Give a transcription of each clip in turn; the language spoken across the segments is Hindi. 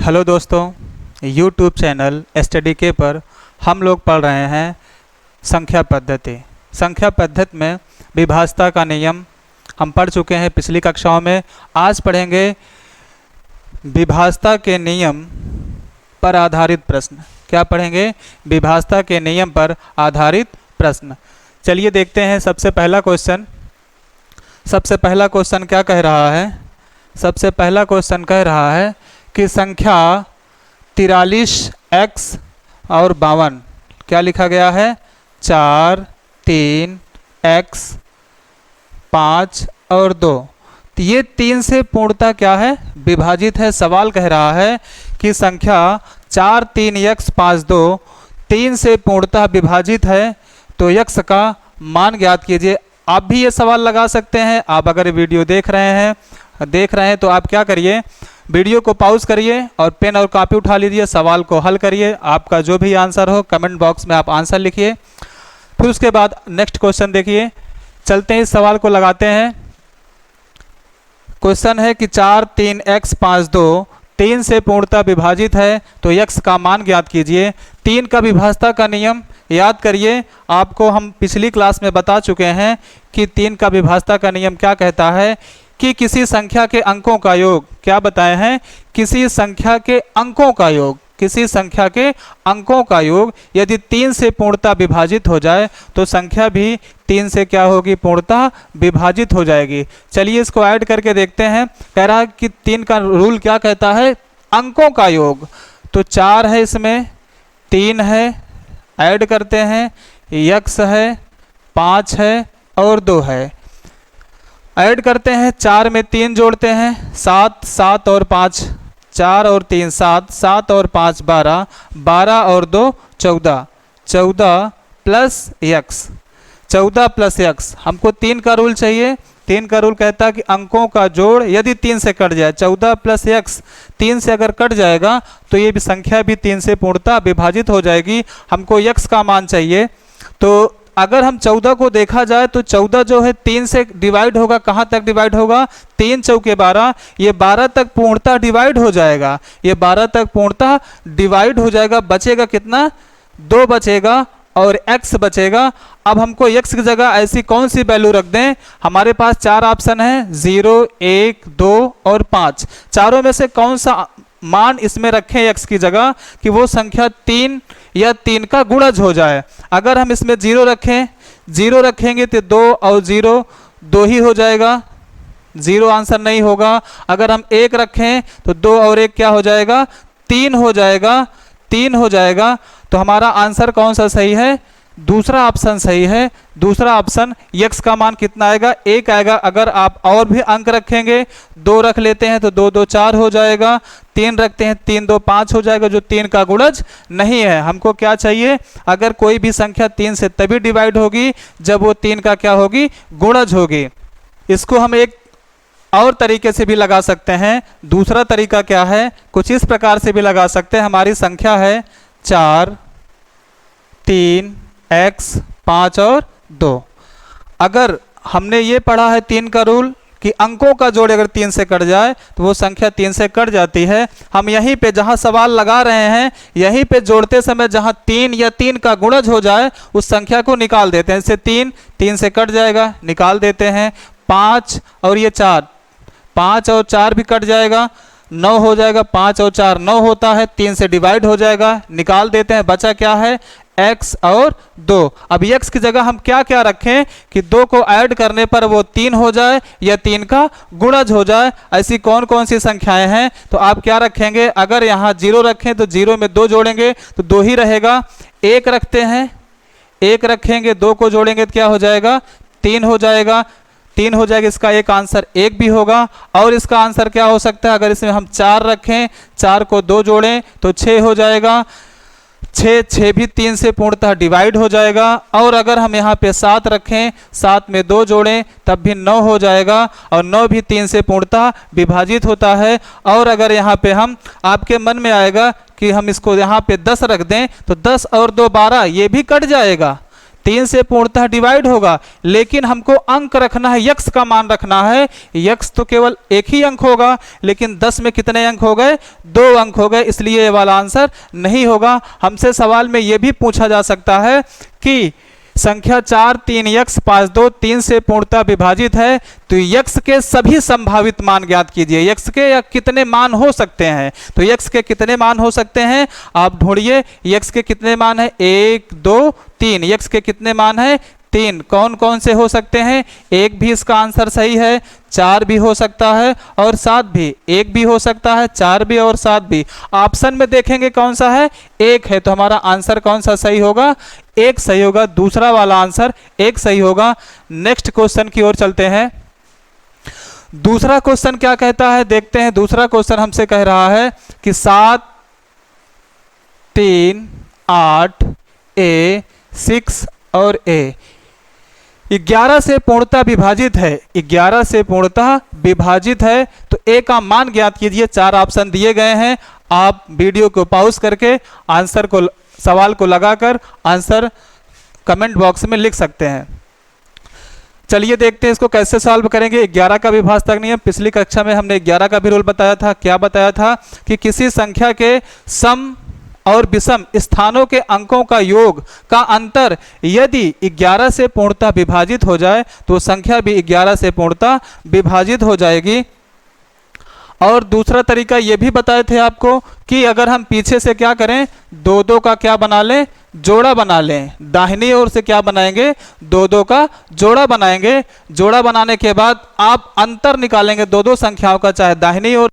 हेलो दोस्तों, यूट्यूब चैनल स्टडी के पर हम लोग पढ़ रहे हैं संख्या पद्धति। संख्या पद्धति में विभाज्यता का नियम हम पढ़ चुके हैं पिछली कक्षाओं में। आज पढ़ेंगे विभाज्यता के नियम पर आधारित प्रश्न। क्या पढ़ेंगे? विभाज्यता के नियम पर आधारित प्रश्न। चलिए देखते हैं सबसे पहला क्वेश्चन। क्या कह रहा है? सबसे पहला क्वेश्चन कह रहा है कि संख्या 43x और 52, क्या लिखा गया है? 4, 3, x, 5 और 2। तो ये 3 से पूर्णतः क्या है? विभाजित है। सवाल कह रहा है कि संख्या 4, 3, x, 5, 2 3 से पूर्णतः विभाजित है, तो x का मान ज्ञात कीजिए। आप भी ये सवाल लगा सकते हैं। आप अगर वीडियो देख रहे हैं तो आप क्या करिए, वीडियो को पॉज करिए और पेन और कॉपी उठा लीजिए, सवाल को हल करिए। आपका जो भी आंसर हो कमेंट बॉक्स में आप आंसर लिखिए। फिर उसके बाद नेक्स्ट क्वेश्चन देखिए। चलते हैं, इस सवाल को लगाते हैं। क्वेश्चन है कि 4, 3, x, 5, 2 3 से पूर्णतः विभाजित है, तो x का मान ज्ञात कीजिए। 3 का विभाज्यता का नियम याद करिए। आपको हम पिछली क्लास में बता चुके हैं कि 3 का विभाज्यता का नियम क्या कहता है कि किसी संख्या के अंकों का योग, क्या बताए हैं? किसी संख्या के अंकों का योग यदि 3 से पूर्णतः विभाजित हो जाए तो संख्या भी 3 से क्या होगी? पूर्णतः विभाजित हो जाएगी। चलिए इसको ऐड करके देखते हैं। कह रहा है कि 3 का रूल क्या कहता है? अंकों का योग। तो 4 है, इसमें 3 है, ऐड करते हैं, x है, 5 है और 2 है। ऐड करते हैं, 4 में 3 जोड़ते हैं, 7, 7 और 5, 4 और 3 7, 7 और 5 12, 12 और 2 14, 14 प्लस x। हमको 3 का रूल चाहिए। 3 का रूल कहता है कि अंकों का जोड़ यदि 3 से कट जाए, 14 प्लस x 3 से अगर कट जाएगा तो ये भी संख्या भी 3 से पूर्णतः विभाजित हो जाएगी। हमको x का मान चाहिए। तो अगर हम 14 को देखा जाए तो 14 जो है 3 से डिवाइड होगा। कहाँ तक डिवाइड होगा? 3 चौके 12, ये 12 तक पूर्णतः डिवाइड हो जाएगा। ये 12 तक पूर्णतः डिवाइड हो जाएगा। बचेगा कितना? 2 बचेगा और x बचेगा। अब हमको x की जगह ऐसी कौन सी वैल्यू रख दें? हमारे पास 4 ऑप्शन है, 0, 1, 2 और 5। चारों में से कौन सा मान इसमें रखें x की जगह कि वो संख्या 3 या 3 का गुणज हो जाए? अगर हम इसमें 0 रखेंगे तो 2 और 0 2 ही हो जाएगा, 0 आंसर नहीं होगा। अगर हम 1 रखें तो 2 और 1 क्या हो जाएगा? 3 हो जाएगा। तो हमारा आंसर कौन सा सही है? दूसरा ऑप्शन सही है। दूसरा ऑप्शन, x का मान कितना आएगा? 1 आएगा। अगर आप और भी अंक रखेंगे, 2 रख लेते हैं तो 2, 2, 4 हो जाएगा। 3 रखते हैं, 3, 2, 5 हो जाएगा, जो 3 का गुणज नहीं है। हमको क्या चाहिए? अगर कोई भी संख्या 3 से तभी डिवाइड होगी जब वो 3 का क्या होगी? गुणज होगी। इसको हम एक और तरीके से भी लगा सकते हैं। दूसरा तरीका क्या है? कुछ इस प्रकार से भी लगा सकते हैं। हमारी संख्या है 4, 3, x, 5 और 2। अगर हमने ये पढ़ा है 3 का रूल कि अंकों का जोड़ अगर 3 से कट जाए तो वो संख्या 3 से कट जाती है। हम यहीं पे जहां सवाल लगा रहे हैं, यहीं पे जोड़ते समय जहां 3 या 3 का गुणज हो जाए उस संख्या को निकाल देते हैं। जैसे 3 से कट जाएगा, निकाल देते हैं। 5 और ये 4, 5 और 4 भी कट जाएगा, 9 हो जाएगा। 5 और 4 9 होता है, 3 से डिवाइड हो जाएगा, निकाल देते हैं। बचा क्या है? x और 2। अब x की जगह हम क्या क्या रखें कि 2 को ऐड करने पर वो 3 हो जाए या 3 का गुणज हो जाए? ऐसी कौन कौन सी संख्याएं हैं? तो आप क्या रखेंगे? अगर यहाँ 0 रखें तो 0 में 2 जोड़ेंगे तो 2 ही रहेगा। 1 रखते हैं, 1 रखेंगे, 2 को जोड़ेंगे तो क्या हो जाएगा? 3 हो जाएगा। 3 हो जाएगा। इसका एक आंसर 1 भी होगा। और इसका आंसर क्या हो सकता है? अगर इसमें हम 4 रखें, 4 को 2 जोड़ें तो 6 हो जाएगा। 6 भी 3 से पूर्णतः डिवाइड हो जाएगा। और अगर हम यहाँ पे 7 रखें, 7 में 2 जोड़ें तब भी 9 हो जाएगा। और 9 भी 3 से पूर्णतः विभाजित होता है। और अगर यहाँ पे हम, आपके मन में आएगा कि हम इसको यहाँ पे 10 रख दें तो 10 और 2 12, ये भी कट जाएगा। 3 से पूर्णतः डिवाइड होगा, लेकिन हमको अंक रखना है, यक्स का मान रखना है। यक्स तो केवल एक ही अंक होगा, लेकिन 10 में कितने अंक हो गए? 2 अंक हो गए, इसलिए ये वाला आंसर नहीं होगा। हमसे सवाल में यह भी पूछा जा सकता है कि संख्या 4 3 यक्स 5 2 3 से पूर्णतः विभाजित है, तो यक्स के सभी संभावित मान ज्ञात कीजिए। यक्स के या कितने मान हो सकते हैं? तो यक्स के कितने मान हो सकते हैं आप ढूंढिए। यक्स के कितने मान है? 1 2 3। यक्स के कितने मान है? 3। कौन कौन से हो सकते हैं? 1 भी इसका आंसर सही है, 4 भी हो सकता है और 7 भी। 1 भी हो सकता है, 4 भी और 7 भी। ऑप्शन में देखेंगे कौन सा है? 1 है, तो हमारा आंसर कौन सा सही होगा? 1 सही होगा। दूसरा वाला आंसर 1 सही होगा। नेक्स्ट क्वेश्चन की ओर चलते हैं। दूसरा क्वेश्चन क्या कहता है देखते हैं। दूसरा क्वेश्चन हमसे कह रहा है कि 7 3 8 ए 6 और ए 11 से पूर्णतः विभाजित है। 11 से पूर्णतः विभाजित है, तो ए का मान ज्ञात कीजिए। 4 ऑप्शन दिए गए हैं, आप वीडियो को पॉज करके आंसर को, सवाल को लगाकर आंसर कमेंट बॉक्स में लिख सकते हैं। चलिए देखते हैं इसको कैसे सॉल्व करेंगे। 11 का विभाजक नियम, पिछली कक्षा में हमने 11 का भी रूल बताया था। क्या बताया था कि किसी संख्या के सम और विषम स्थानों के अंकों का योग का अंतर यदि 11 से पूर्णतः विभाजित हो जाए तो संख्या भी 11 से पूर्णतः विभाजित हो जाएगी। और दूसरा तरीका ये भी बताए थे आपको कि अगर हम पीछे से क्या करें, 2-2 का क्या बना लें? जोड़ा बना लें। दाहिनी ओर से क्या बनाएंगे? 2-2 का जोड़ा बनाएंगे। जोड़ा बनाने के बाद आप अंतर निकालेंगे 2-2 संख्याओं का, चाहे दाहिनी ओर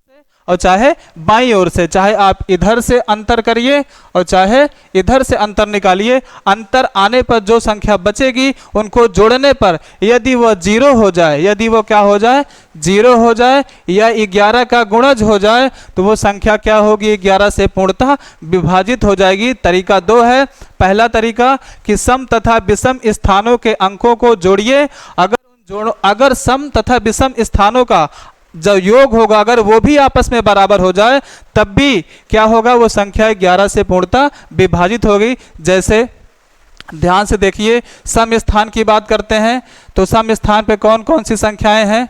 और चाहे बाईं ओर से। चाहे आप इधर से अंतर करिए और चाहे इधर से अंतर निकालिए। अंतर आने पर जो संख्या बचेगी उनको जोड़ने पर यदि वह 0 हो जाए, यदि वो क्या हो जाए? 0 हो जाए या 11 का गुणज हो जाए, तो वो संख्या क्या होगी? 11 से पूर्णतः विभाजित हो जाएगी। तरीका 2 है। पहला तरीका कि सम तथा विषम स्थानों के अंकों को जोड़िए। अगर सम तथा विषम स्थानों का जो योग होगा, अगर वो भी आपस में बराबर हो जाए, तब भी क्या होगा? वो संख्या 11 से पूर्णतः विभाजित होगी। जैसे ध्यान से देखिए, सम स्थान की बात करते हैं तो सम स्थान पे कौन कौन सी संख्याएं हैं?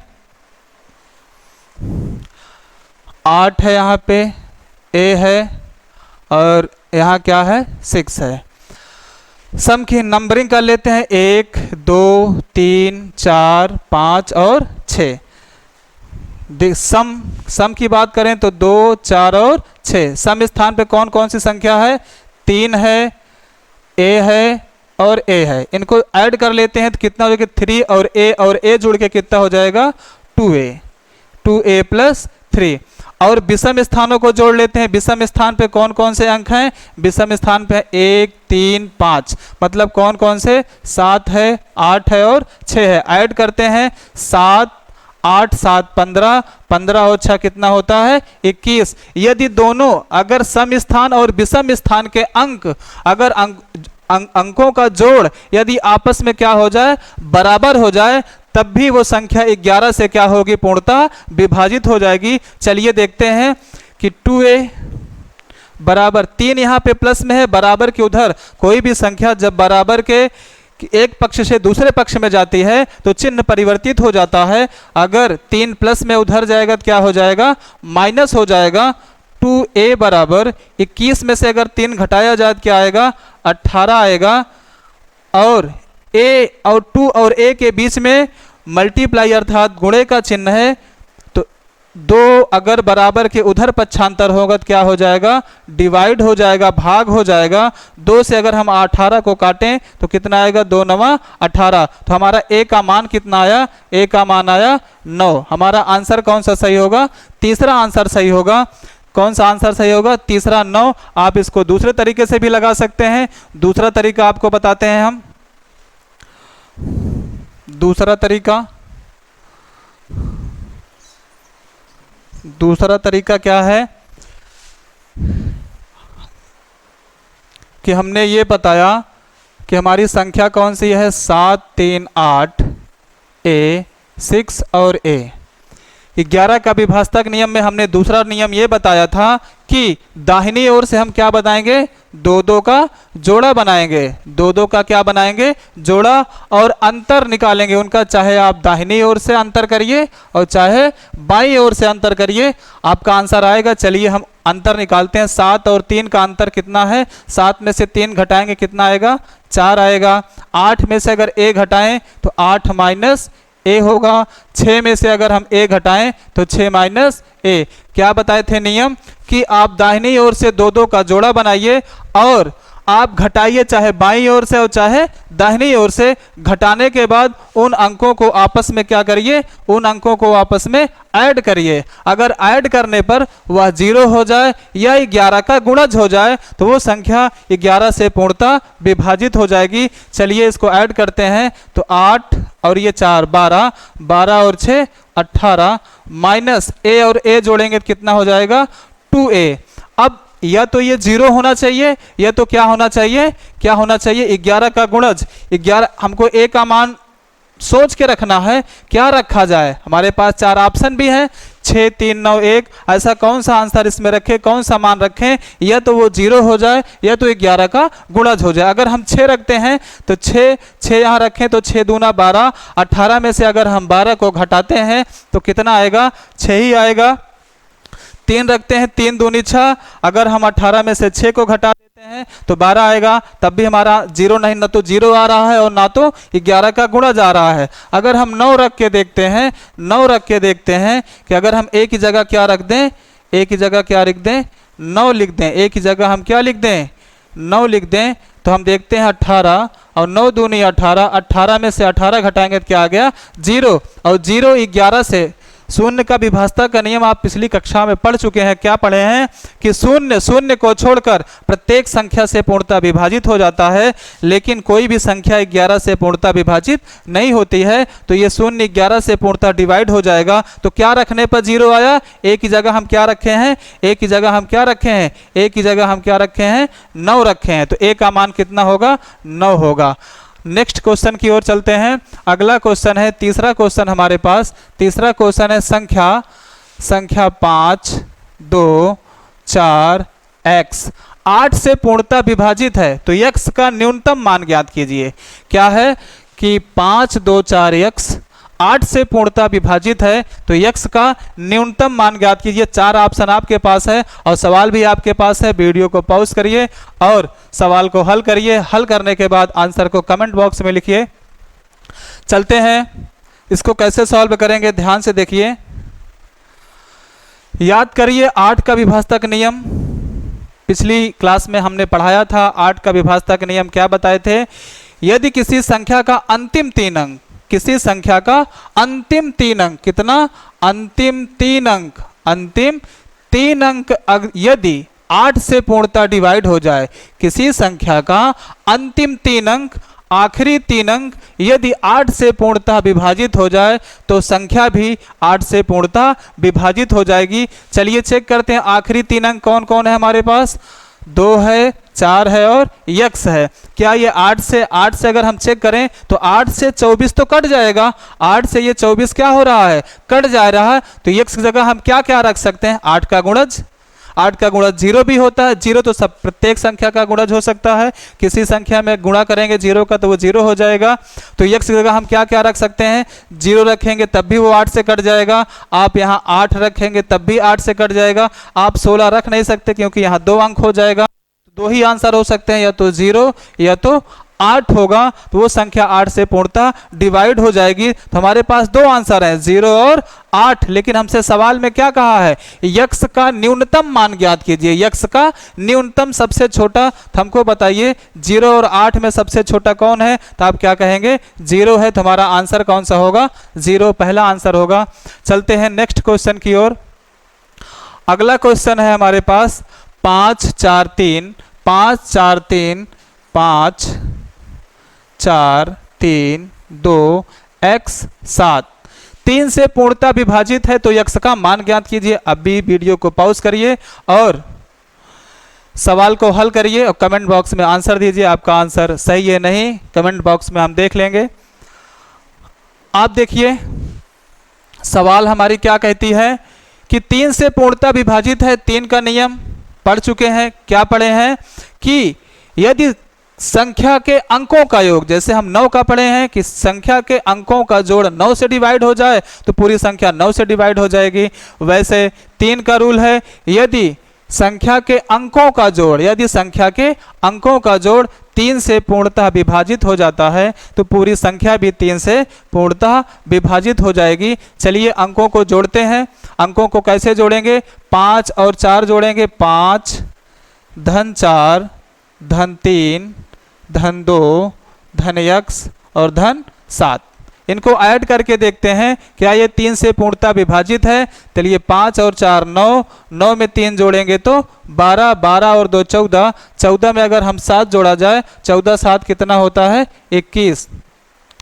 8 है, यहाँ पे ए है और यहाँ क्या है? 6 है। सम की नंबरिंग कर लेते हैं। 1 2 3 4 5 और 6। सम की बात करें तो 2 4 और 6। सम स्थान पे कौन कौन सी संख्या है? 3 है, ए है और ए है। इनको ऐड कर लेते हैं तो कितना हो जाएगा? 3 और ए जुड़ के कितना हो जाएगा? 2a plus 3। और विषम स्थानों को जोड़ लेते हैं। विषम स्थान पे कौन कौन से अंक हैं? विषम स्थान पे 1 3 5, मतलब कौन कौन से? 7 है, 8 है और 6 है। ऐड करते हैं 7 8 7 15, 15 और 6 कितना होता है? 21। यदि दोनों अगर सम स्थान और विषम स्थान के अंक, अगर अंकों का जोड़ यदि आपस में क्या हो जाए? बराबर हो जाए, तब भी वो संख्या 11 से क्या होगी? पूर्णतः विभाजित हो जाएगी। चलिए देखते हैं कि 2a बराबर 3 यहाँ पे प्लस में है, बराबर के उधर कोई भी संख्या जब बराबर के एक पक्ष से दूसरे पक्ष में जाती है तो चिन्ह परिवर्तित हो जाता है। अगर 3 प्लस में उधर जाएगा तो क्या हो जाएगा? माइनस हो जाएगा। 2a बराबर 21 में से अगर 3 घटाया जाए तो क्या आएगा? 18 आएगा। और a और 2 और a के बीच में मल्टीप्लाई अर्थात गुणे का चिन्ह है, तो 2 अगर बराबर के उधर पक्षांतर होगा तो क्या हो जाएगा? डिवाइड हो जाएगा, भाग हो जाएगा। 2 से अगर हम 18 को काटें तो कितना आएगा? 2 9 18। तो हमारा a का मान कितना आया? a का मान आया 9। हमारा आंसर कौन सा सही होगा? तीसरा आंसर सही होगा। कौन सा आंसर सही होगा? तीसरा 9। आप इसको दूसरे तरीके से भी लगा सकते हैं। दूसरा तरीका आपको बताते हैं हम। दूसरा तरीका क्या है कि हमने ये बताया कि हमारी संख्या कौन सी है? 7 3 8 ए 6 और ए। 11 का विभाजक नियम में हमने दूसरा नियम ये बताया था कि दाहिनी ओर से हम क्या बनाएंगे, 2-2 का जोड़ा बनाएंगे, 2-2 का क्या बनाएंगे, जोड़ा, और अंतर निकालेंगे उनका, चाहे आप दाहिनी ओर से अंतर करिए और चाहे बाईं ओर से अंतर करिए, आपका आंसर आएगा। चलिए हम अंतर निकालते हैं। 7 और 3 का अंतर कितना है, 7 में से 3 घटाएंगे कितना आएगा, 4 आएगा। 8 में से अगर a घटाएं तो 8 माइनस a होगा। 6 में से अगर हम a घटाएं तो 6 माइनस a। क्या बताए थे नियम कि आप दाहिनी ओर से 2-2 का जोड़ा बनाइए और आप घटाइए चाहे बाईं ओर से और चाहे दाहिनी ओर से। घटाने के बाद उन अंकों को आपस में क्या करिए, उन अंकों को आपस में ऐड करिए। अगर ऐड करने पर वह 0 हो जाए या 11 का गुणज हो जाए तो वो संख्या 11 से पूर्णतः विभाजित हो जाएगी। चलिए इसको ऐड करते हैं तो 8 और ये 4 12, 12 और 6 18, माइनस a और a जोड़ेंगे तो कितना हो जाएगा, 2a। अब या तो ये 0 होना चाहिए या तो क्या होना चाहिए, क्या होना चाहिए, 11 का गुणज। 11 हमको a का मान सोच के रखना है, क्या रखा जाए, हमारे पास 4 ऑप्शन भी हैं, 6 3 9 1। ऐसा कौन सा आंसर इसमें रखें, कौन सा मान रखें, या तो वो 0 हो जाए या तो 11 का गुणज हो जाए। अगर हम 6 रखते हैं तो 6 यहाँ रखें तो 6 दूना 12, 18 में से अगर हम 12 को घटाते हैं तो कितना आएगा, 6 ही आएगा। 3 रखते हैं, 3 दूनी 6, अगर हम 18 में से 6 को घटा देते हैं तो 12 आएगा, तब भी हमारा 0 नहीं, ना तो 0 आ रहा है और ना तो 11 का गुणज आ रहा है। अगर हम 9 रख के देखते हैं, 9 रख के देखते हैं कि अगर हम a की जगह क्या रख दें, a की जगह क्या लिख दें, 9 लिख दें, a की जगह हम क्या लिख दें, 9 लिख दें, तो हम देखते हैं 18 और 9 दूनी 18, 18 में से 18 घटाएंगे तो क्या आ गया, 0। और 0 11 से शून्य का विभाजता का नियम आप पिछली कक्षा में पढ़ चुके हैं। क्या पढ़े हैं कि शून्य शून्य को छोड़कर प्रत्येक संख्या से पूर्णतः विभाजित हो जाता है, लेकिन कोई भी संख्या 11 से पूर्णतः विभाजित नहीं होती है। तो ये शून्य 11 से पूर्णतः डिवाइड हो जाएगा। तो क्या रखने पर 0 आया, a की जगह हम क्या रखे हैं, a की जगह हम क्या रखे हैं, a की जगह हम क्या रखे हैं, 9 रखे हैं। तो a का मान कितना होगा, 9 होगा। नेक्स्ट क्वेश्चन की ओर चलते हैं। अगला क्वेश्चन है, तीसरा क्वेश्चन हमारे पास। तीसरा क्वेश्चन है संख्या 5 2 4 x 8 से पूर्णतः विभाजित है तो x का न्यूनतम मान ज्ञात कीजिए। क्या है कि 5 2 4 x 8 से पूर्णतः विभाजित है तो x का न्यूनतम मान ज्ञात कीजिए। 4 ऑप्शन आपके पास है और सवाल भी आपके पास है। वीडियो को पॉज करिए और सवाल को हल करिए। हल करने के बाद आंसर को कमेंट बॉक्स में लिखिए। चलते हैं, इसको कैसे सॉल्व करेंगे ध्यान से देखिए। याद करिए 8 का विभाजक नियम, पिछली क्लास में हमने पढ़ाया था। 8 का विभाजक नियम क्या बताए थे, यदि किसी संख्या का अंतिम 3 अंक, किसी संख्या का अंतिम 3 अंक, कितना, अंतिम 3 अंक, अंतिम 3 अंक यदि 8 से पूर्णतः डिवाइड हो जाए, किसी संख्या का अंतिम 3 अंक, आखिरी 3 अंक यदि 8 से पूर्णतः विभाजित हो जाए तो संख्या भी 8 से पूर्णतः विभाजित हो जाएगी। चलिए चेक करते हैं आखिरी 3 अंक कौन कौन है हमारे पास, 2 है, 4 है और x है। क्या ये 8 से अगर हम चेक करें तो 8 से 24 तो कट जाएगा, 8 से ये 24 क्या हो रहा है, कट जा रहा है। तो x की जगह हम क्या क्या रख सकते हैं, 8 का गुणज। 8 का गुणज 0 भी होता है, 0 तो सब प्रत्येक संख्या का गुणज हो सकता है। किसी संख्या में गुणा करेंगे 0 का तो वो 0 हो जाएगा। तो x की जगह हम क्या क्या रख सकते हैं, 0 रखेंगे तब भी वो 8 से कट जाएगा। आप यहाँ 8 रखेंगे तब भी 8 से कट जाएगा। आप 16 रख नहीं सकते क्योंकि यहाँ 2 अंक हो जाएगा। तो 2 ही आंसर हो सकते हैं, या तो 0 या तो 8 होगा। तो वो संख्या 8 से पूर्णतः डिवाइड हो जाएगी। तो हमारे पास 2 आंसर हैं, 0 और 8। लेकिन हमसे सवाल में क्या कहा है, x का न्यूनतम मान ज्ञात कीजिए। x का न्यूनतम सबसे छोटा, तो हमको बताइए 0 और 8 में सबसे छोटा कौन है, तो आप क्या कहेंगे, 0 है। तो हमारा आंसर कौन सा होगा, 0 पहला आंसर होगा। चलते हैं नेक्स्ट क्वेश्चन की ओर। अगला क्वेश्चन है हमारे पास 5 4 3 5 4 3 5 4 3 2 x 7 3 से पूर्णतः विभाजित है तो x का मान ज्ञात कीजिए। अभी वीडियो को पॉज करिए और सवाल को हल करिए और कमेंट बॉक्स में आंसर दीजिए। आपका आंसर सही है नहीं, कमेंट बॉक्स में हम देख लेंगे। आप देखिए सवाल हमारी क्या कहती है कि 3 से पूर्णतः विभाजित है, 3 का नियम, पढ़ चुके हैं। क्या पढ़े हैं कि यदि संख्या के अंकों का योग, जैसे हम 9 का पढ़े हैं कि संख्या के अंकों का जोड़ 9 से डिवाइड हो जाए तो पूरी संख्या 9 से डिवाइड हो जाएगी। वैसे 3 का रूल है, यदि संख्या के अंकों का जोड़, यदि संख्या के अंकों का जोड़ 3 से पूर्णतः विभाजित हो जाता है तो पूरी संख्या भी 3 से पूर्णतः विभाजित हो जाएगी। चलिए अंकों को जोड़ते हैं। अंकों को कैसे जोड़ेंगे? 5 और 4 जोड़ेंगे। 5 धन 4 धन 3 धन 2 धन x और धन 7, इनको ऐड करके देखते हैं क्या ये 3 से पूर्णतः विभाजित है। चलिए 5 और 4 9, 9 में 3 जोड़ेंगे तो 12, 12 और 2 14, 14 में अगर हम 7 जोड़ा जाए, 14 7 कितना होता है? 21,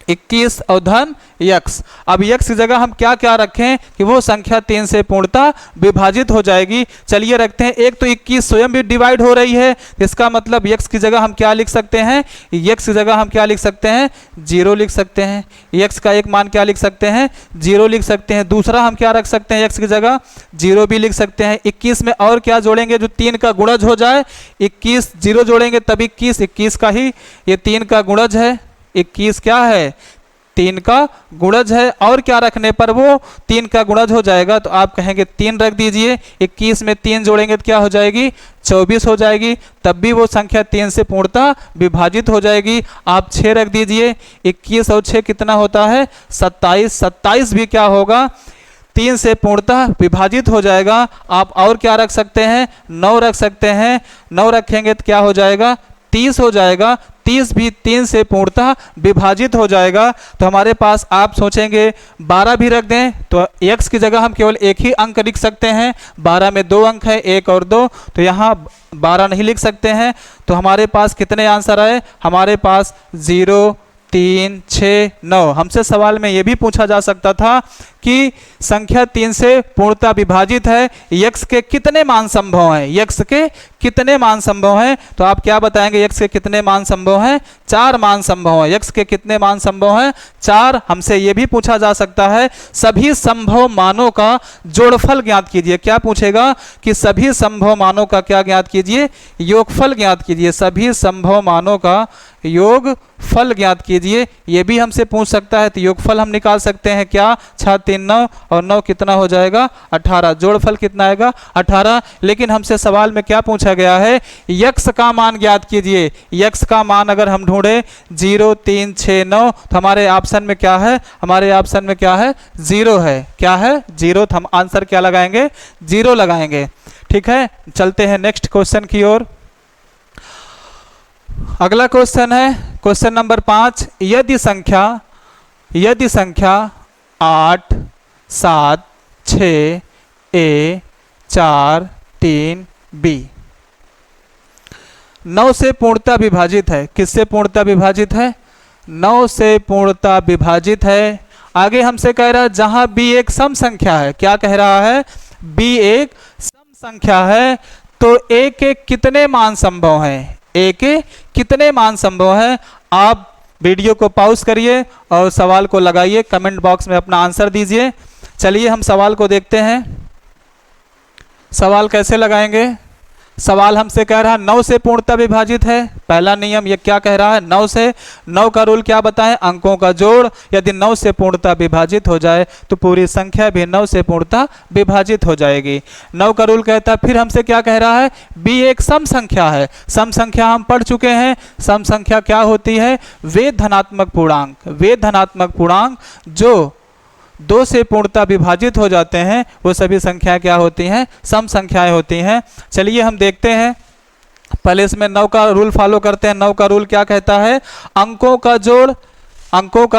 21 और धन x। अब x की जगह हम क्या क्या रखें कि वो संख्या 3 से पूर्णतः विभाजित हो जाएगी। चलिए रखते हैं, एक तो 21 स्वयं भी डिवाइड हो रही है, इसका मतलब x की जगह हम क्या लिख सकते हैं? x की जगह हम क्या लिख सकते हैं? 0 लिख सकते हैं। x का एक मान क्या लिख सकते हैं? 0 लिख सकते हैं। दूसरा हम क्या रख सकते हैं? x की जगह 0 भी लिख सकते हैं। 21 में और क्या जोड़ेंगे जो 3 का गुणज हो जाए? 21 0 जोड़ेंगे तब 21, 21 का ही ये 3 का गुणज है। 21 क्या है? 3 का गुणज है। और क्या रखने पर वो 3 का गुणज हो जाएगा? तो आप कहेंगे 3 रख दीजिए। 21 में 3 जोड़ेंगे तो क्या हो जाएगी? 24 हो जाएगी। तब भी वो संख्या 3 से पूर्णतः विभाजित हो जाएगी। आप 6 रख दीजिए। 21 और 6 कितना होता है? 27। 27 भी क्या होगा? 3 से पूर्णतः विभाजित हो जाएगा। आप और क्या रख सकते हैं? 9 रख सकते हैं। 9 रखेंगे तो क्या हो जाएगा? 30 हो जाएगा। 30 भी 3 से पूर्णतः विभाजित हो जाएगा। तो हमारे पास आप सोचेंगे 12 भी रख दें तो x की जगह हम केवल एक ही अंक लिख सकते हैं। 12 में 2 अंक है, 1 और 2, तो यहाँ 12 नहीं लिख सकते हैं। तो हमारे पास कितने आंसर आए? हमारे पास 0 3 6 9। हमसे सवाल में ये भी पूछा जा सकता था कि संख्या 3 से पूर्णतः विभाजित है, x के कितने मान संभव हैं? x के कितने मान संभव हैं? तो आप क्या बताएंगे? x के कितने मान संभव हैं? 4 मान संभव हैं। x के कितने मान संभव हैं? 4। हमसे ये भी पूछा जा सकता है सभी संभव मानों का जोड़फल ज्ञात कीजिए। क्या पूछेगा? कि सभी संभव मानों का क्या ज्ञात कीजिए? योगफल ज्ञात कीजिए। सभी संभव मानों का योगफल ज्ञात कीजिए, ये भी हमसे पूछ सकता है। तो योगफल हम निकाल सकते हैं क्या? 6 3 9 और 9 कितना हो जाएगा? 18। जोड़फल कितना आएगा? 18। लेकिन हमसे सवाल में क्या पूछा गया है? x का मान ज्ञात कीजिए। x का मान अगर हम ढूंढे 0 3 6 9 तो हमारे ऑप्शन में क्या है? हमारे ऑप्शन में क्या है? 0 है। क्या है? 0। तो हम आंसर क्या लगाएंगे? 0 लगाएंगे। ठीक है, चलते हैं नेक्स्ट क्वेश्चन की ओर। अगला क्वेश्चन है क्वेश्चन नंबर 5। यदि संख्या 8 7 6 a 4 3 b 9 से पूर्णतः विभाजित है। किससे पूर्णतः विभाजित है? 9 से पूर्णतः विभाजित है। आगे हमसे कह रहा है जहां b एक सम संख्या है। क्या कह रहा है? b एक सम संख्या है तो a के कितने मान संभव हैं? a के कितने मान संभव हैं? आप वीडियो को पॉज करिए और सवाल को लगाइए, कमेंट बॉक्स में अपना आंसर दीजिए। चलिए हम सवाल को देखते हैं। सवाल कैसे लगाएंगे? सवाल हमसे कह रहा है 9 से पूर्णतः विभाजित है। पहला नियम ये क्या कह रहा है? 9 से। 9 का रूल क्या बताएं? अंकों का जोड़ यदि 9 से पूर्णतः विभाजित हो जाए तो पूरी संख्या भी 9 से पूर्णतः विभाजित हो जाएगी। 9 का रूल कहता है। फिर हमसे क्या कह रहा है? b एक सम संख्या है। सम संख्या हम पढ़ चुके हैं। सम संख्या क्या होती है? वे धनात्मक पूर्णांक, वे धनात्मक पूर्णांक जो 2 से पूर्णतः विभाजित हो जाते हैं वो सभी संख्याएं क्या होती हैं? सम संख्याएं होती हैं। चलिए हम देखते हैं। पहले इसमें 9 का रूल फॉलो करते हैं। 9 का रूल क्या कहता है? अंकों का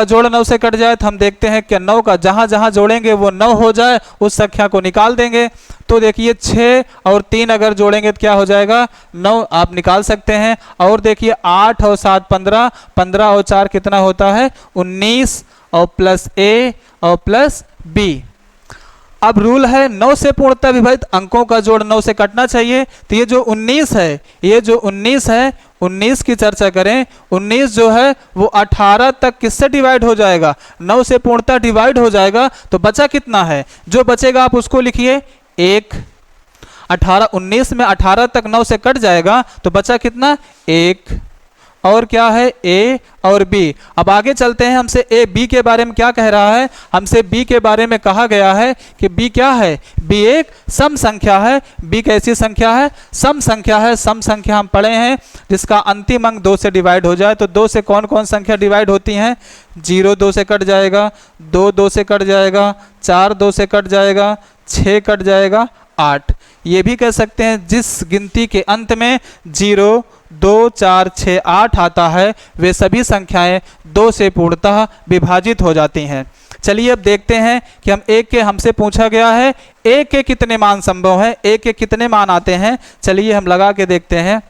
जोड़ 9 से कट जाए तो हम देखते हैं कि 9 का जहां जहां जोड़ेंगे वो 9 हो जाए, उस संख्या को निकाल देंगे। तो देखिए 6 और 3 अगर जोड़ेंगे तो क्या हो जाएगा? 9 आप निकाल सकते हैं। और देखिए 8 और 7 15, 15 और 4 कितना होता है? 19 और प्लस a और प्लस b। अब रूल है 9 से पूर्णतः विभाजित अंकों का जोड़ 9 से कटना चाहिए। तो ये जो 19 है, ये जो 19 है, 19 की चर्चा करें। 19 जो है वो 18 तक किससे डिवाइड हो जाएगा? 9 से पूर्णतः डिवाइड हो जाएगा। तो बचा कितना है? जो बचेगा आप उसको लिखिए 1। 18 19 में 18 तक 9 से कट जाएगा तो बचा कितना 1 और क्या है a और b। अब आगे चलते हैं, हमसे a b के बारे में क्या कह रहा है, हमसे b के बारे में कहा गया है कि b क्या है, b एक सम संख्या है। b कैसी संख्या है, सम संख्या है। सम संख्या हम पढ़े हैं जिसका अंतिम अंक 2 से डिवाइड हो जाए। तो 2 से कौन कौन संख्या डिवाइड होती हैं, 0 2 से कट जाएगा, 2 2 से कट जाएगा, 4 2 से कट जाएगा, 6 कट जाएगा, 8। ये भी कह सकते हैं जिस गिनती के अंत में 0 2 4 6 8 आता है वे सभी संख्याएं 2 से पूर्णतः विभाजित हो जाती हैं। चलिए अब देखते हैं कि हम एक के, हमसे पूछा गया है एक के कितने मान संभव हैं, एक के कितने मान आते हैं। चलिए हम लगा के देखते हैं।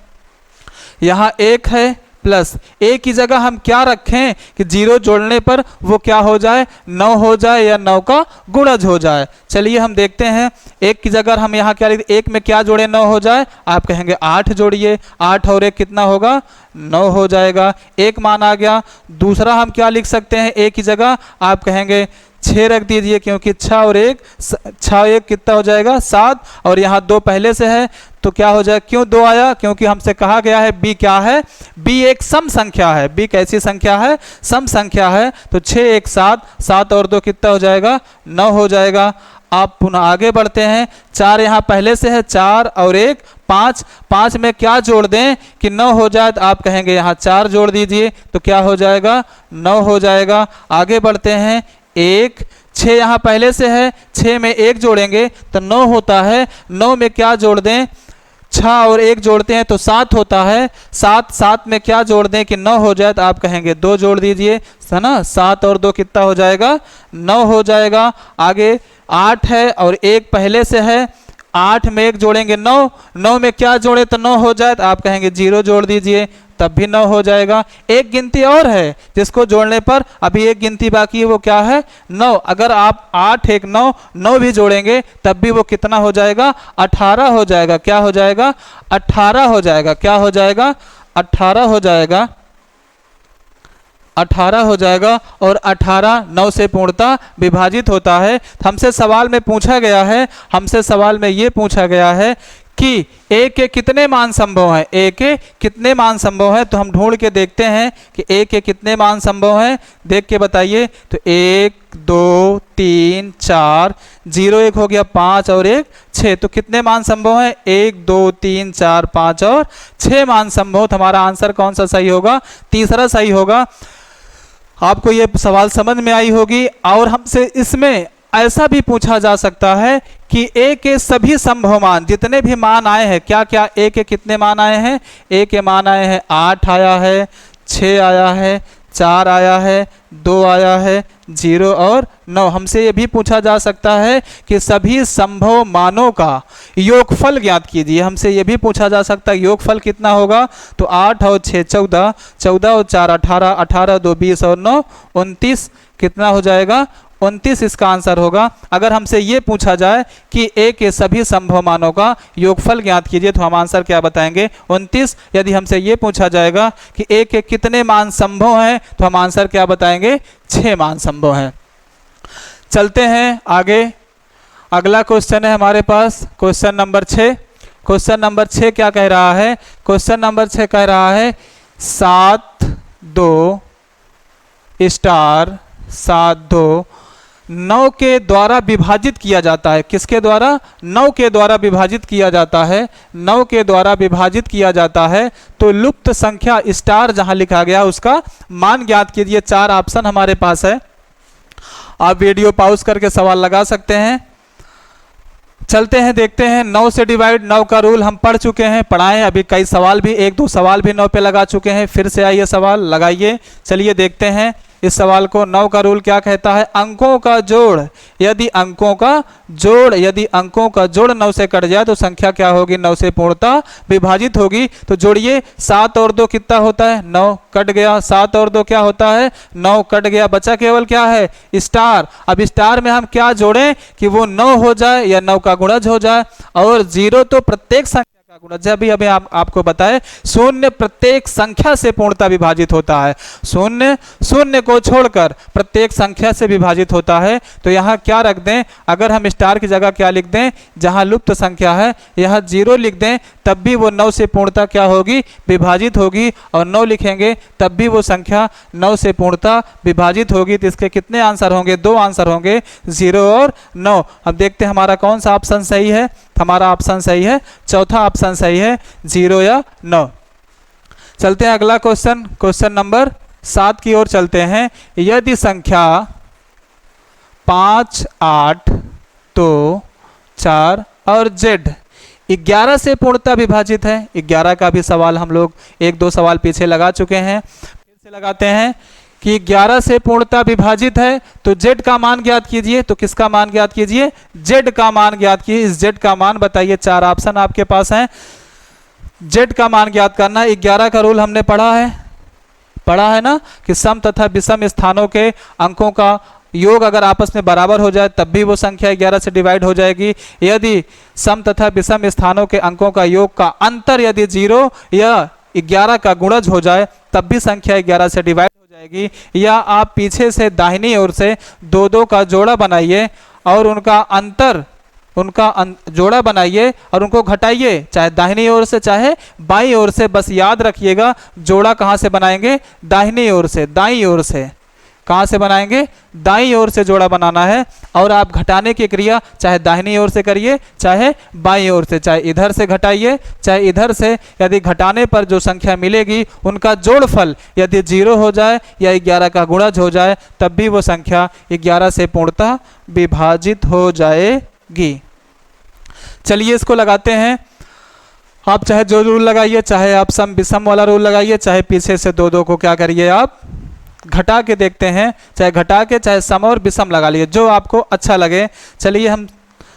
यहाँ 1 है प्लस एक की जगह हम क्या रखें कि 0 जोड़ने पर वो क्या हो जाए, 9 हो जाए या 9 का गुणज हो जाए। चलिए हम देखते हैं, एक की जगह हम यहाँ क्या लिखते, एक में क्या जोड़े 9 हो जाए, आप कहेंगे 8 जोड़िए, 8 और 1 कितना होगा 9 हो जाएगा, एक मान आ गया। दूसरा हम क्या लिख सकते हैं, एक की जगह आप कहेंगे 6 रख दीजिए क्योंकि 6 और 1 कितना हो जाएगा 7 और यहाँ 2 पहले से है तो क्या हो जाए, क्यों 2 आया, क्योंकि हमसे कहा गया है b क्या है, b एक सम संख्या है। b कैसी संख्या है, सम संख्या है। तो 6 1 7, 7 और 2 कितना हो जाएगा 9 हो जाएगा। आप पुनः आगे बढ़ते हैं, 4 यहाँ पहले से है, 4 और 1 5, 5 में क्या जोड़ दें कि 9 हो जाए, तो आप कहेंगे यहाँ 4 जोड़ दीजिए तो क्या हो जाएगा 9 हो जाएगा। आगे बढ़ते हैं, 1 6 यहाँ पहले से है, 6 में 1 जोड़ेंगे तो 9 होता है, 9 में क्या जोड़ दें, 6 और 1 जोड़ते हैं तो 7 होता है, 7 में क्या जोड़ दें कि 9 हो जाए, तो आप कहेंगे 2 जोड़ दीजिए, है ना। 7 और 2 कितना हो जाएगा 9 हो जाएगा। आगे 8 है और 1 पहले से है, 8 में 1 जोड़ेंगे 9, 9 में क्या जोड़े तो 9 हो जाए, तो आप कहेंगे 0 जोड़ दीजिए तब भी 9 हो जाएगा। एक गिनती और है जिसको जोड़ने पर अभी एक गिनती बाकी है, वो क्या है 9। अगर आप 8 1 9 9 भी जोड़ेंगे तब भी वो कितना हो जाएगा 18 हो जाएगा। क्या हो जाएगा 18 हो जाएगा। क्या हो जाएगा 18 हो जाएगा, 18 हो जाएगा। और 18 9 से पूर्णतः विभाजित होता है। हमसे सवाल में पूछा गया है, हमसे सवाल में ये पूछा गया है कि a के कितने मान संभव हैं, a के कितने मान संभव हैं। तो हम ढूंढ के देखते हैं कि a के कितने मान संभव हैं, देख के बताइए। तो 1 2 3 4, 0 1 हो गया, 5 और 1 6, तो कितने मान संभव हैं 1 2 3 4 5 और 6 मान संभव। तो हमारा आंसर कौन सा सही होगा, तीसरा सही होगा। आपको ये सवाल समझ में आई होगी। और हमसे इसमें ऐसा भी पूछा जा सकता है कि a के सभी संभव मान, जितने भी मान आए हैं, क्या क्या a के कितने मान आए हैं, a के मान आए हैं 8 आया है, 6 आया है, 4 आया है, 2 आया है, 0 और 9। हमसे ये भी पूछा जा सकता है कि सभी संभव मानों का योगफल ज्ञात कीजिए। हमसे ये भी पूछा जा सकता है योगफल कितना होगा। तो 8 और 6 14, 14 और 4 18, 18 2 20 और 9 29, कितना हो जाएगा 29 इसका आंसर होगा। अगर हमसे ये पूछा जाए कि a के सभी संभव मानों का योगफल ज्ञात कीजिए तो हम आंसर क्या बताएंगे 29। यदि हमसे ये पूछा जाएगा कि a के कितने मान संभव हैं तो हम आंसर क्या बताएंगे 6 मान संभव हैं। चलते हैं आगे, अगला क्वेश्चन है हमारे पास क्वेश्चन नंबर 6। क्वेश्चन नंबर 6 क्या कह रहा है, क्वेश्चन नंबर 6 कह रहा है 7 2 स्टार 7 2 9 के द्वारा विभाजित किया जाता है। किसके द्वारा, 9 के द्वारा विभाजित किया जाता है, 9 के द्वारा विभाजित किया जाता है। तो लुप्त संख्या स्टार जहां लिखा गया उसका मान ज्ञात कीजिए। 4 ऑप्शन हमारे पास है, आप वीडियो पॉज करके सवाल लगा सकते हैं। चलते हैं देखते हैं। 9 से डिवाइड 9 का रूल हम पढ़ चुके हैं, पढ़ाएं अभी कई सवाल भी, 1 2 सवाल भी 9 पे लगा चुके हैं। फिर से आइए सवाल लगाइए। चलिए देखते हैं इस सवाल को। 9 का रूल क्या कहता है, अंकों का जोड़ यदि अंकों का जोड़ 9 से कट जाए तो संख्या क्या होगी 9 से पूर्णतः विभाजित होगी। तो जोड़िए, 7 और 2 कितना होता है 9, कट गया। 7 और 2 क्या होता है 9, कट गया। बचा केवल क्या है स्टार। अब स्टार में हम क्या जोड़ें कि वो 9 हो जाए या 9 का गुणज हो जाए। और 0 तो प्रत्येक संख्या का गुणज, जब भी अभी आपको बताए शून्य प्रत्येक संख्या से पूर्णतः विभाजित होता है, शून्य शून्य को छोड़कर प्रत्येक संख्या से विभाजित होता है। तो यहाँ क्या रख दें, अगर हम स्टार की जगह क्या लिख दें, जहाँ लुप्त संख्या है यहाँ 0 लिख दें, तब भी वो 9 से पूर्णतः क्या होगी, विभाजित होगी। और 9 लिखेंगे तब भी वो संख्या 9 से पूर्णतः विभाजित होगी। तो इसके कितने आंसर होंगे, 2 आंसर होंगे, 0 और 9। अब देखते हैं हमारा कौन सा ऑप्शन सही है। हमारा ऑप्शन सही है, चौथा ऑप्शन सही है, 0 या 9। चलते हैं अगला क्वेश्चन, क्वेश्चन नंबर 7 की ओर चलते हैं। यदि संख्या 5, 8, 2, 4 और Z 11 से पूर्णतः विभाजित है। 11 का भी सवाल हम लोग 1-2 सवाल पीछे लगा चुके हैं, फिर से लगाते हैं कि 11 से पूर्णतः विभाजित है। तो Z का मान ज्ञात कीजिए। तो किसका मान ज्ञात कीजिए, Z का मान ज्ञात कीजिए। इस Z का मान बताइए, 4 ऑप्शन आपके पास हैं। Z का मान ज्ञात करना, 11 का रूल हमने पढ़ा है ना, कि सम तथा विषम स्थानों के अंकों का योग अगर आपस में बराबर हो जाए तब भी वो संख्या 11 से डिवाइड हो जाएगी। यदि सम तथा विषम स्थानों के अंकों का योग का अंतर यदि 0 या 11 का गुणज हो जाए तब भी संख्या 11 से डिवाइड हो जाएगी। या आप पीछे से दाहिनी ओर से 2-2 का जोड़ा बनाइए और उनका जोड़ा बनाइए और उनको घटाइए, चाहे दाहिनी ओर से चाहे बाईं ओर से। बस याद रखिएगा जोड़ा कहाँ से बनाएंगे, दाहिनी ओर से, दाईं ओर से। कहाँ से बनाएंगे, दाईं ओर से जोड़ा बनाना है। और आप घटाने की क्रिया चाहे दाहिनी ओर से करिए चाहे बाईं ओर से, चाहे इधर से घटाइए चाहे इधर से। यदि घटाने पर जो संख्या मिलेगी उनका जोड़फल यदि 0 हो जाए या 11 का गुणज हो जाए तब भी वो संख्या 11 से पूर्णतः विभाजित हो जाएगी। चलिए इसको लगाते हैं। आप चाहे जो रूल लगाइए, चाहे आप सम विषम वाला रूल लगाइए, चाहे पीछे से 2-2 को क्या करिए, आप घटा के देखते हैं। चाहे घटा के चाहे सम और विषम लगा लिए, जो आपको अच्छा लगे। चलिए हम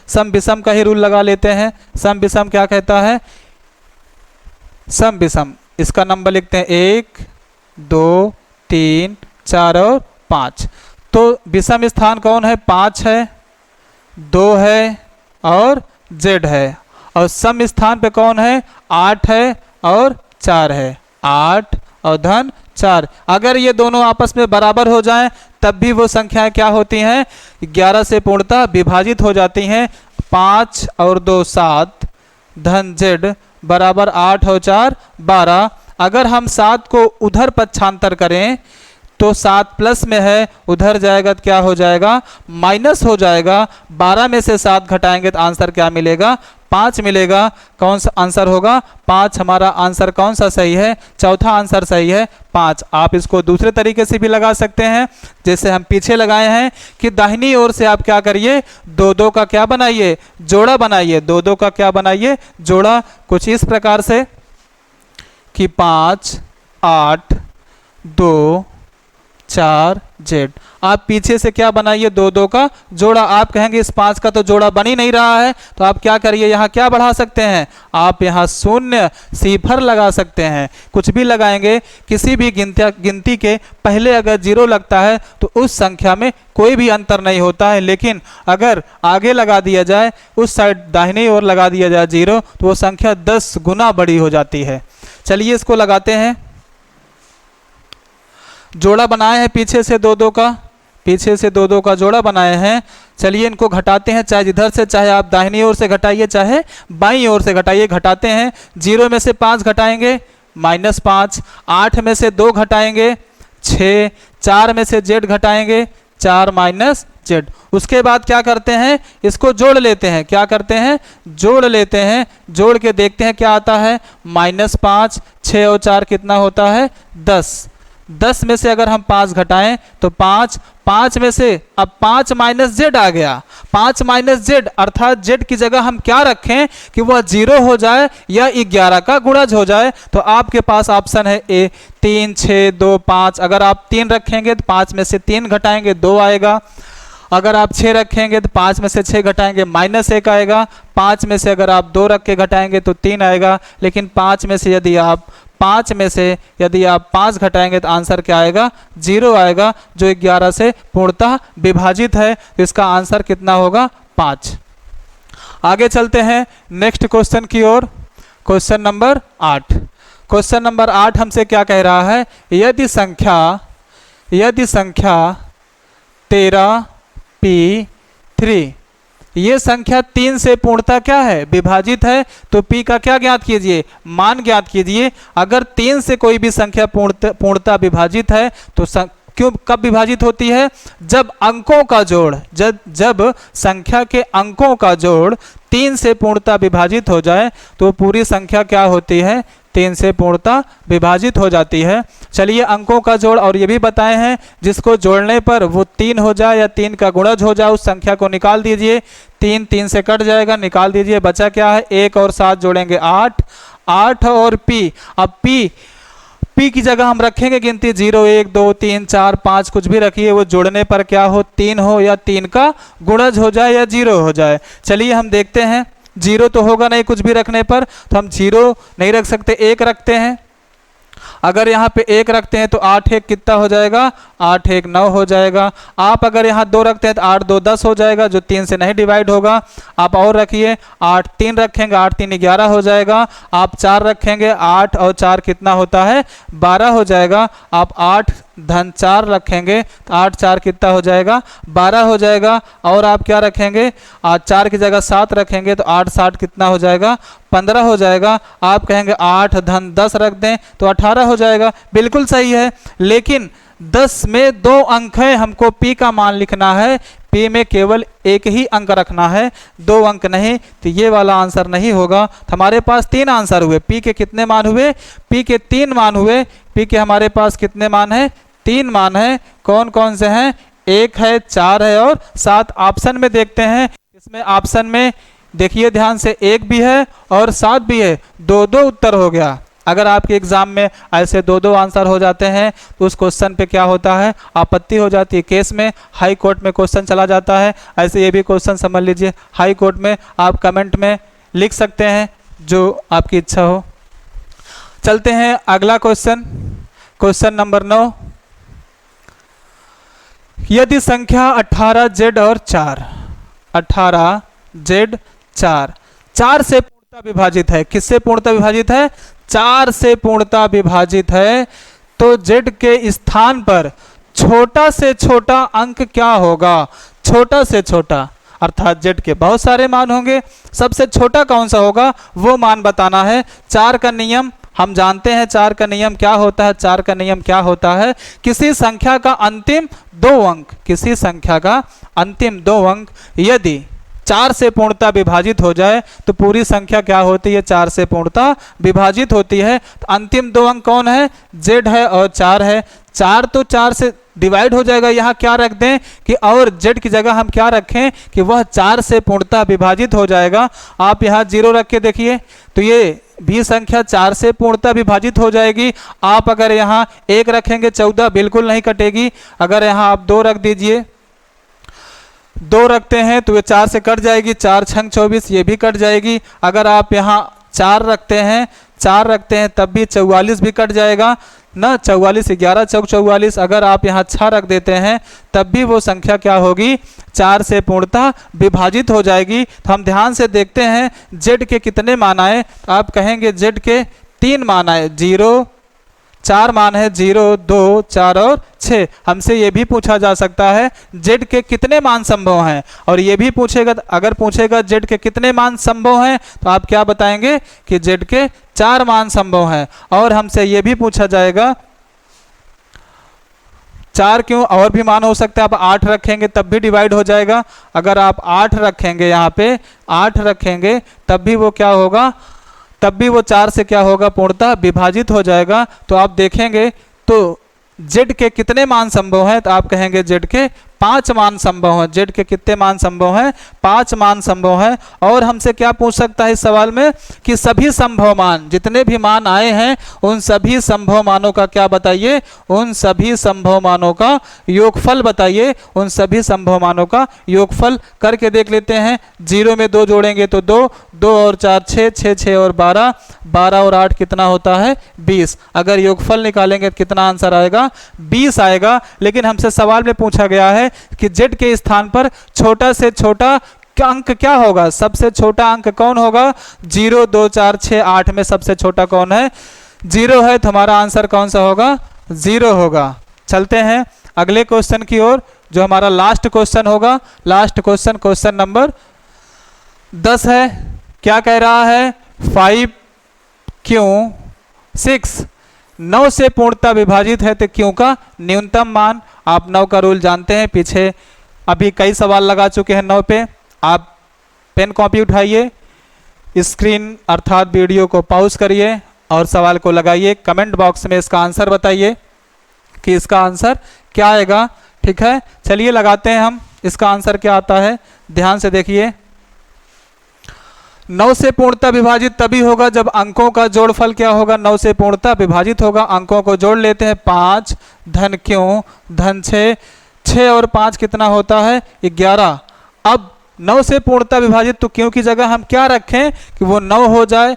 सम विषम का ही रूल लगा लेते हैं। सम विषम क्या कहता है, सम विषम इसका नंबर लिखते हैं 1, 2, 3, 4 और 5। तो विषम स्थान कौन है, 5 है, 2 है और Z है। और सम स्थान पे कौन है, 8 है और 4 है, 8 और धन 4। अगर ये दोनों आपस में बराबर हो जाएं तब भी वो संख्याएं क्या होती हैं, 11 से पूर्णतः विभाजित हो जाती हैं। 5 और 2 7, धन Z बराबर 8 और 4 12। अगर हम 7 को उधर पक्षांतर करें तो 7 प्लस में है, उधर जाएगा तो क्या हो जाएगा, माइनस हो जाएगा। 12 में से 7 घटाएंगे तो आंसर क्या मिलेगा, 5 मिलेगा। कौन सा आंसर होगा, 5 हमारा आंसर कौन सा सही है, चौथा आंसर सही है, 5। आप इसको दूसरे तरीके से भी लगा सकते हैं, जैसे हम पीछे लगाए हैं कि दाहिनी ओर से आप क्या करिए, 2-2 का क्या बनाइए, जोड़ा बनाइए। 2-2 का क्या बनाइए, जोड़ा। कुछ इस प्रकार से कि 5, 8, 2, 4 Z। आप पीछे से क्या बनाइए, 2-2 का जोड़ा। आप कहेंगे इस 5 का तो जोड़ा बन ही नहीं रहा है, तो आप क्या करिए, यहाँ क्या बढ़ा सकते हैं, आप यहाँ 0 सिफर लगा सकते हैं। कुछ भी लगाएंगे, किसी भी गिनती के पहले अगर 0 लगता है तो उस संख्या में कोई भी अंतर नहीं होता है। लेकिन अगर आगे लगा दिया जाए, उस साइड दाहिनी ओर लगा दिया जाए 0, तो वो संख्या 10 गुना बड़ी हो जाती है। चलिए इसको लगाते हैं। जोड़ा बनाए हैं पीछे से 2-2 का, पीछे से 2-2 का जोड़ा बनाए हैं। चलिए इनको घटाते हैं, चाहे इधर से, चाहे आप दाहिनी ओर से घटाइए चाहे बाईं ओर से घटाइए। घटाते हैं, 0 में से 5 घटाएंगे, -5। 8 में से 2 घटाएंगे, 6। 4 में से Z घटाएंगे, 4 - Z। उसके बाद क्या करते हैं, इसको जोड़ लेते हैं। क्या करते हैं, जोड़ लेते हैं। जोड़ के देखते हैं क्या आता है, -5। 6 और 4 कितना होता है, 10। 10 में से अगर हम 5 घटाएं तो 5। 5 में से अब 5 - Z आ गया। 5 - Z अर्थात Z की जगह हम क्या रखें कि वह 0 हो जाए या 11 का गुणज हो जाए। तो आपके पास ऑप्शन है ए, 3, 6, 2, 5। अगर आप 3 रखेंगे तो 5 में से 3 घटाएंगे 2 आएगा। अगर आप 6 रखेंगे तो 5 में से 6 घटाएंगे -1 आएगा। 5 में से अगर आप 2 रख के घटाएंगे तो 3 आएगा। लेकिन 5 में से यदि आप 5 घटाएंगे तो आंसर क्या आएगा, 0 आएगा, जो 11 से पूर्णतः विभाजित है। तो इसका आंसर कितना होगा, 5। आगे चलते हैं नेक्स्ट क्वेश्चन की ओर। Question number 8। क्वेश्चन नंबर 8 हमसे क्या कह रहा है, यदि संख्या 13p3 ये संख्या 3 से पूर्णतः क्या है, विभाजित है, तो p का क्या ज्ञात कीजिए, मान ज्ञात कीजिए। अगर 3 से कोई भी संख्या पूर्णतः विभाजित है तो कब विभाजित होती है, जब अंकों का जोड़, जब संख्या के अंकों का जोड़ 3 से पूर्णतः विभाजित हो जाए तो पूरी संख्या क्या होती है, 3 से पूर्णतः विभाजित हो जाती है। चलिए अंकों का जोड़ और ये भी बताए हैं, जिसको जोड़ने पर वो 3 हो जाए या 3 का गुणज हो जाए उस संख्या को निकाल दीजिए। 3 से कट जाएगा, निकाल दीजिए, बचा क्या है, 1 और 7 जोड़ेंगे 8 और p। अब p की जगह हम रखेंगे गिनती 0 1 2 3 4 5 कुछ भी रखिए, वो जोड़ने पर क्या हो, 3 हो या 3 का गुणज हो जाए या 0 हो जाए। चलिए हम देखते हैं, 0 तो होगा नहीं कुछ भी रखने पर, तो हम 0 नहीं रख सकते, 1 रखते हैं। अगर यहाँ पे 1 रखते हैं तो 8 1 कितना हो जाएगा, 8 1 9 हो जाएगा। आप अगर यहाँ 2 रखते हैं तो 8 2 10 हो जाएगा, जो 3 से नहीं डिवाइड होगा। आप और रखिए, 8 3 रखेंगे, 8 3 11 हो जाएगा। आप 4 रखेंगे, 8 और 4 कितना होता है, 12 हो जाएगा। आप 8 धन 4 रखेंगे तो 8 4 कितना हो जाएगा, 12 हो जाएगा। और आप क्या रखेंगे, 4 की जगह 7 रखेंगे तो 8 7 कितना हो जाएगा, 15 हो जाएगा। आप कहेंगे 8 धन 10 रख दें तो 18 हो जाएगा। बिल्कुल सही है, लेकिन 10 में 2 अंक है, हमको p का मान लिखना है, p में केवल एक ही अंक रखना है, 2 अंक नहीं, तो ये वाला आंसर नहीं होगा। तो हमारे पास 3 आंसर हुए, p के कितने मान हुए, p के 3 मान हुए। p के हमारे पास कितने मान है, 3 मान है। कौन कौन से हैं, 1 है, 4 है और 7। ऑप्शन में देखते हैं, इसमें ऑप्शन में देखिए ध्यान से, 1 भी है और 7 भी है, 2 उत्तर हो गया। अगर आपके एग्जाम में ऐसे 2 आंसर हो जाते हैं तो उस क्वेश्चन पे क्या होता है, आपत्ति हो जाती है, केस में हाई कोर्ट में क्वेश्चन चला जाता है। ऐसे ये भी क्वेश्चन समझ लीजिए, हाई कोर्ट में आप कमेंट में लिख सकते हैं जो आपकी इच्छा हो। चलते हैं अगला क्वेश्चन, क्वेश्चन नंबर 9। यदि संख्या 18z और 4 18z 4 से पूर्णतः विभाजित है, किससे पूर्णतः विभाजित है, 4 से पूर्णतः विभाजित है, तो z के स्थान पर छोटा से छोटा अंक क्या होगा, छोटा से छोटा, अर्थात z के बहुत सारे मान होंगे, सबसे छोटा कौन सा होगा वो मान बताना है। 4 का नियम हम जानते हैं, 4 का नियम क्या होता है, 4 का नियम क्या होता है, किसी संख्या का अंतिम 2 अंक, किसी संख्या का अंतिम 2 अंक यदि 4 से पूर्णतः विभाजित हो जाए तो पूरी संख्या क्या होती है, 4 से पूर्णतः विभाजित होती है। तो अंतिम 2 अंक कौन है, z है और 4 है। 4 तो 4 से डिवाइड हो जाएगा, यहाँ क्या रख दें कि और z की जगह हम क्या रखें कि वह 4 से पूर्णतः विभाजित हो जाएगा। आप यहाँ 0 रख के देखिए तो ये भी संख्या 4 से पूर्णतः विभाजित हो जाएगी। आप अगर यहाँ 1 रखेंगे 14 बिल्कुल नहीं कटेगी। अगर यहाँ आप 2 रख दीजिए, 2 रखते हैं तो ये 4 से कट जाएगी, 4 छंग 24, ये भी कट जाएगी। अगर आप यहाँ 4 रखते हैं तब भी 44 भी कट जाएगा ना, 44 11 चौक 44। अगर आप यहाँ 6 रख देते हैं तब भी वो संख्या क्या होगी, 4 से पूर्णतः विभाजित हो जाएगी। तो हम ध्यान से देखते हैं z के कितने मान आए, आप कहेंगे z के 3 मान आए, 0 4 मान है, 0 2 4 और 6। हमसे ये भी पूछा जा सकता है z के कितने मान संभव हैं, और ये भी पूछेगा, अगर पूछेगा z के कितने मान संभव हैं तो आप क्या बताएंगे कि z के 4 मान संभव हैं। और हमसे ये भी पूछा जाएगा 4 क्यों, और भी मान हो सकता है, आप 8 रखेंगे तब भी डिवाइड हो जाएगा। अगर आप 8 रखेंगे, यहाँ पे 8 रखेंगे तब भी वो क्या होगा, तब भी वो 4 से क्या होगा, पूर्णतः विभाजित हो जाएगा। तो आप देखेंगे तो z के कितने मान संभव हैं, तो आप कहेंगे z के 5 मान संभव हैं। z के कितने मान संभव हैं, 5 मान संभव हैं। और हमसे क्या पूछ सकता है इस सवाल में कि सभी संभव मान, जितने भी मान आए हैं उन सभी संभव मानों का क्या बताइए, उन सभी संभव मानों का योगफल बताइए, उन सभी संभव मानों का योगफल करके देख लेते हैं। 0 में 2 जोड़ेंगे तो 2 2 और 4 6 6 6 और 12 12 और 8 कितना होता है, 20। अगर योगफल निकालेंगे तो कितना आंसर आएगा, 20 आएगा। लेकिन हमसे सवाल में पूछा गया है कि z के स्थान पर छोटा से छोटा क्या अंक क्या होगा, सबसे छोटा अंक कौन होगा, 0 2 4 6 8 में सबसे छोटा कौन है, 0 है, तो हमारा आंसर कौन सा होगा, 0 होगा। चलते हैं अगले क्वेश्चन की ओर, जो हमारा लास्ट क्वेश्चन होगा। लास्ट क्वेश्चन, क्वेश्चन नंबर 10 है। क्या कह रहा है, 5 क्यों 6 9 से पूर्णतः विभाजित है, तो क्यों का न्यूनतम मान। आप 9 का रूल जानते हैं, पीछे अभी कई सवाल लगा चुके हैं 9 पे। आप पेन कॉपी उठाइए, स्क्रीन अर्थात वीडियो को पॉज करिए और सवाल को लगाइए, कमेंट बॉक्स में इसका आंसर बताइए कि इसका आंसर क्या आएगा। ठीक है, चलिए लगाते हैं हम, इसका आंसर क्या आता है, ध्यान से देखिए। 9 से पूर्णतः विभाजित तभी होगा जब अंकों का जोड़फल क्या होगा, 9 से पूर्णतः विभाजित होगा। अंकों को जोड़ लेते हैं, 5 धन क्यों धन 6, 6 और 5 कितना होता है, 11। अब 9 से पूर्णतः विभाजित, तो क्यों की जगह हम क्या रखें कि वो 9 हो जाए।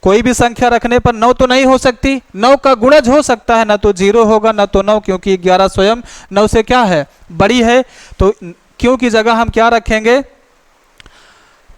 कोई भी संख्या रखने पर 9 तो नहीं हो सकती, 9 का गुणज हो सकता है, ना तो 0 होगा ना तो 9, क्योंकि 11 स्वयं 9 से क्या है, बड़ी है। तो क्यों की जगह हम क्या रखेंगे,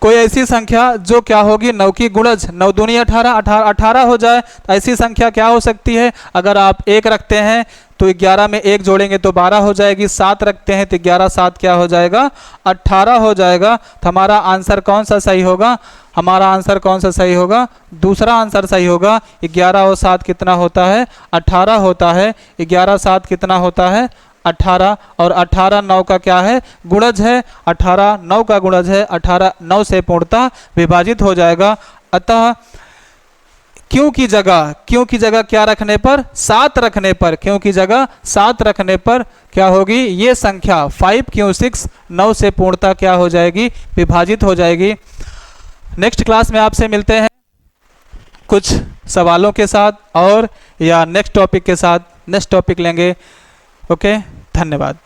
कोई ऐसी संख्या जो क्या होगी, 9 की गुणज, 9 दूनी 18, 18 हो जाए। तो ऐसी संख्या क्या हो सकती है, अगर आप 1 रखते हैं तो 11 में 1 जोड़ेंगे तो 12 हो जाएगी, 7 रखते हैं तो 11 7 क्या हो जाएगा, 18 हो जाएगा। तो हमारा आंसर कौन सा सही होगा, हमारा आंसर कौन सा सही होगा, दूसरा आंसर सही होगा। 11 और 7 कितना होता है, 18 होता है। 11 7 कितना होता है, 18, और 18 9 का क्या है, गुणज है। 18 9 का गुणज है, 18 9 से पूर्णतः विभाजित हो जाएगा। अतः क्यों की जगह क्या रखने पर, 7 रखने पर, क्यों की जगह 7 रखने पर क्या होगी, ये संख्या 5 क्यों 6 9 से पूर्णतः क्या हो जाएगी, विभाजित हो जाएगी। नेक्स्ट क्लास में आपसे मिलते हैं कुछ सवालों के साथ, और या नेक्स्ट टॉपिक के साथ, नेक्स्ट टॉपिक लेंगे। ओके, धन्यवाद।